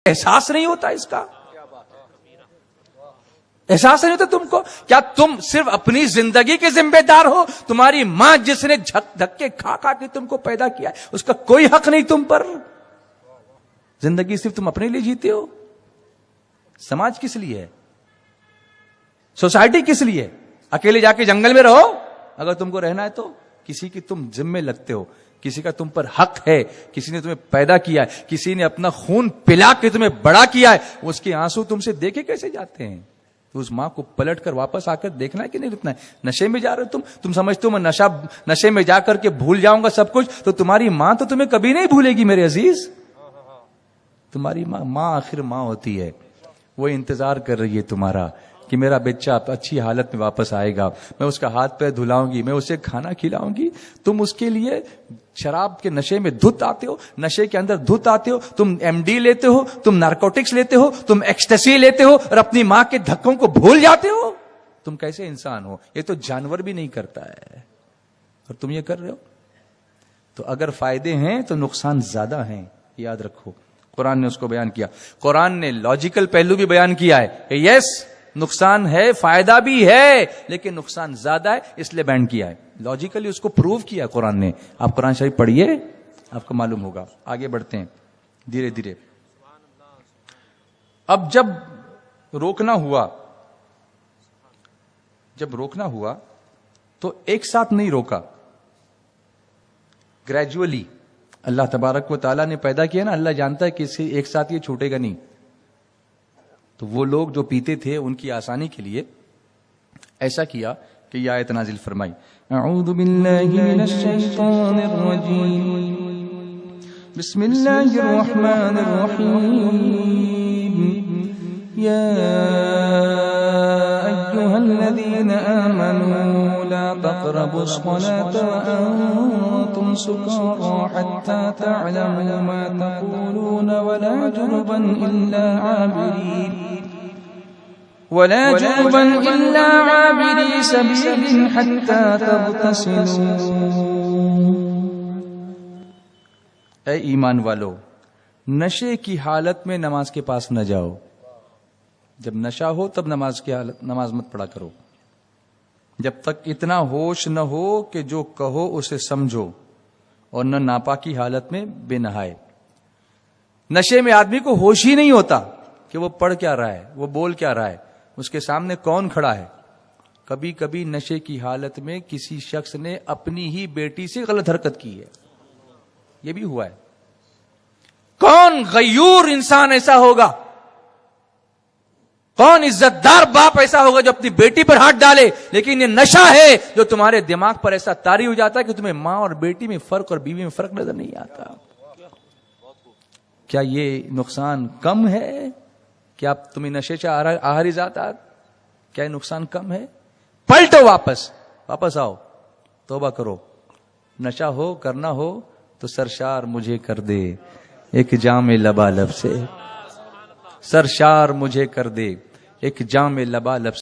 احساس نہیں ہوتا اس کا؟ احساس نہیں ہوتا تم کو؟ کیا تم صرف اپنی زندگی کے ذمہ دار ہو؟ تمہاری ماں جس نے دھکے کھا کھا کے تم کو پیدا کیا ہے اس کا کوئی حق نہیں تم پر؟ زندگی صرف تم اپنے لیے جیتے ہو؟ سماج کس لیے ہے؟ سوسائٹی کس لیے؟ اکیلے جا کے جنگل میں رہو اگر تم کو رہنا ہے تو؟ کسی کی تم ذمہ لگتے ہو، کسی کا تم پر حق ہے، کسی نے تمہیں پیدا کیا ہے، کسی نے اپنا خون پلا کے تمہیں بڑا کیا ہے، اس کے آنسو تم سے دیکھے کیسے جاتے ہیں؟ تو اس ماں کو پلٹ کر واپس آ کر دیکھنا ہے کہ نہیں رکنا ہے؟ نشے میں جا رہے ہو تم سمجھتے ہو میں نشے میں جا کر کے بھول جاؤں گا سب کچھ، تو تمہاری ماں تو تمہیں کبھی نہیں بھولے گی میرے عزیز۔ تمہاری ماں آخر ماں ہوتی ہے، وہ انتظار کر رہی ہے تمہارا کہ میرا بچہ اچھی حالت میں واپس آئے گا، میں اس کا ہاتھ پیر دھلاؤں گی، میں اسے کھانا کھلاؤں گی۔ تم اس کے لیے شراب کے نشے میں دھت آتے ہو، نشے کے اندر دھت آتے ہو، تم ایم ڈی لیتے ہو، تم نارکوٹکس لیتے ہو، تم ایکسٹیسی لیتے ہو اور اپنی ماں کے دھکوں کو بھول جاتے ہو۔ تم کیسے انسان ہو؟ یہ تو جانور بھی نہیں کرتا ہے اور تم یہ کر رہے ہو۔ تو اگر فائدے ہیں تو نقصان زیادہ ہیں، یاد رکھو۔ قرآن نے اس کو بیان کیا، قرآن نے لاجیکل پہلو بھی بیان کیا ہے کہ یس نقصان ہے، فائدہ بھی ہے، لیکن نقصان زیادہ ہے اس لیے بین کیا ہے۔ لاجیکلی اس کو پروو کیا قرآن نے۔ آپ قرآن شریف پڑھیے، آپ کو معلوم ہوگا۔ آگے بڑھتے ہیں دھیرے دھیرے۔ اب جب روکنا ہوا تو ایک ساتھ نہیں روکا، گریجولی۔ اللہ تبارک و تعالیٰ نے پیدا کیا نا، اللہ جانتا ہے کہ اسے ایک ساتھ یہ چھوٹے گا نہیں۔ تو وہ لوگ جو پیتے تھے ان کی آسانی کے لیے ایسا کیا کہ یہ آیت نازل فرمائی، اعوذ باللہ من الشیطان الرجیم، بسم اللہ الرحمن الرحیم، یا ایہا الذین آمنوا لا تقربوا الصلاة وانتم سکارى حتى تعلموا ما تقولون ولا جنبا إلا عابري سبيل حتى تغتسلوا۔ اے ایمان والو، نشے کی حالت میں نماز کے پاس نہ جاؤ۔ جب نشہ ہو تب نماز مت پڑھا کرو، جب تک اتنا ہوش نہ ہو کہ جو کہو اسے سمجھو، اور نہ ناپاکی حالت میں بے نہائے۔ نشے میں آدمی کو ہوش ہی نہیں ہوتا کہ وہ پڑھ کیا رہا ہے، وہ بول کیا رہا ہے، اس کے سامنے کون کھڑا ہے۔ کبھی کبھی نشے کی حالت میں کسی شخص نے اپنی ہی بیٹی سے غلط حرکت کی ہے، یہ بھی ہوا ہے۔ کون غیور انسان ایسا ہوگا، کون عزت دار باپ ایسا ہوگا جو اپنی بیٹی پر ہاتھ ڈالے؟ لیکن یہ نشہ ہے جو تمہارے دماغ پر ایسا طاری ہو جاتا ہے کہ تمہیں ماں اور بیٹی میں فرق اور بیوی میں فرق نظر نہیں آتا۔ کیا یہ نقصان کم ہے؟ کیا تمہیں نشے سے آہری ذات آت؟ کیا یہ نقصان کم ہے؟ پلٹو، واپس آؤ، توبہ کرو۔ نشہ ہو، کرنا ہو تو سرشار مجھے کر دے ایک جام لبالب سے، سرشار مجھے کر دے ایک جام لبالب سے۔